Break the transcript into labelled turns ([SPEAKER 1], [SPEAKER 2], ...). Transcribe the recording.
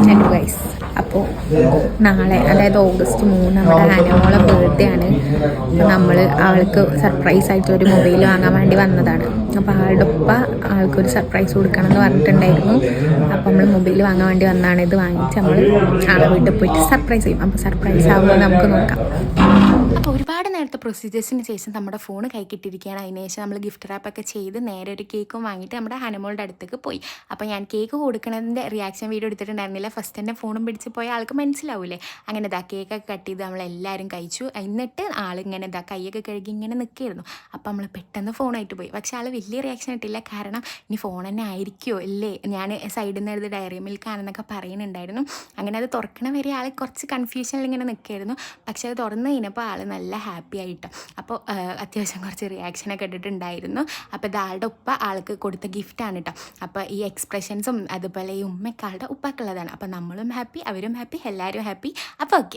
[SPEAKER 1] Hello guys, അപ്പോൾ നാളെ അതായത് ഓഗസ്റ്റ് 3 നമ്മുടെ ഹനമോളെ ബർത്ത്ഡേ ആണ്. അപ്പോൾ നമ്മൾ ആൾക്ക് സർപ്രൈസ് ആയിട്ട് ഒരു മൊബൈൽ വാങ്ങാൻ വേണ്ടി വന്നതാണ്. അപ്പോൾ ആളുടെ ഒപ്പ ആൾക്കൊരു സർപ്രൈസ് കൊടുക്കണം എന്ന് പറഞ്ഞിട്ടുണ്ടായിരുന്നു. അപ്പോൾ നമ്മൾ മൊബൈൽ വാങ്ങാൻ വേണ്ടി വന്നതാണ്. ഇത് വാങ്ങിച്ച് നമ്മൾ ആളെ വീട്ടിൽ പോയിട്ട് സർപ്രൈസ് ചെയ്യും. അപ്പോൾ സർപ്രൈസ് ആകുമ്പോൾ നമുക്ക് നോക്കാം. അപ്പോൾ ഒരുപാട് നേരത്തെ പ്രൊസീജിയേഴ്സിന് ശേഷം നമ്മുടെ ഫോൺ കൈ കിട്ടിയിരിക്കുകയാണ്. അതിന് ശേഷം നമ്മൾ ഗിഫ്റ്റ് റാപ്പൊക്കെ ചെയ്ത് നേരെ ഒരു കേക്കും വാങ്ങിയിട്ട് നമ്മുടെ ഹനമോളുടെ അടുത്തേക്ക് പോയി. അപ്പോൾ ഞാൻ കേക്ക് കൊടുക്കണതിൻ്റെ റിയാക്ഷൻ വീഡിയോ എടുത്തിട്ടുണ്ടായിരുന്നില്ല. ഫസ്റ്റ് തന്നെ ഫോണും പിടിച്ച് പോയ ആൾക്ക് മനസ്സിലാവൂലേ. അങ്ങനെ കേക്കൊക്കെ കട്ട് ചെയ്ത് നമ്മളെല്ലാവരും കഴിച്ചു. എന്നിട്ട് ആളിങ്ങനെ കൈയൊക്കെ കഴുകി ഇങ്ങനെ നിൽക്കുകയായിരുന്നു. അപ്പോൾ നമ്മൾ പെട്ടെന്ന് ഫോണായിട്ട് പോയി. പക്ഷേ ആൾ വലിയ റിയാക്ഷൻ ഇട്ടില്ല. കാരണം ഇനി ഫോൺ തന്നെ ആയിരിക്കുമോ അല്ലേ, ഞാൻ സൈഡിൽ നിന്ന് എഴുതി ഡയറി മിൽക്കാണെന്നൊക്കെ പറയുന്നുണ്ടായിരുന്നു. അങ്ങനെ അത് തുറക്കണ വരെ ആൾ കുറച്ച് കൺഫ്യൂഷനിൽ ഇങ്ങനെ നിൽക്കുകയായിരുന്നു. പക്ഷേ അത് തുറന്ന് കഴിഞ്ഞപ്പോൾ ആൾ നല്ല ഹാപ്പി ആയിട്ട്. അപ്പോൾ അത്യാവശ്യം കുറച്ച് റിയാക്ഷനൊക്കെ ഇട്ടിട്ടുണ്ടായിരുന്നു. അപ്പോൾ ഇത് ആളുടെ ഉപ്പ ആൾക്ക് കൊടുത്ത ഗിഫ്റ്റാണ് കേട്ടോ. അപ്പോൾ ഈ എക്സ്പ്രഷൻസും അതുപോലെ ഈ ഉമ്മയൊക്കെ ആളുടെ ഉപ്പക്കുള്ളതാണ്. അപ്പോൾ നമ്മളും ഹാപ്പി, അവരും ഹാപ്പി, എല്ലാവരും ഹാപ്പി. അപ്പോൾ ഓക്കെ.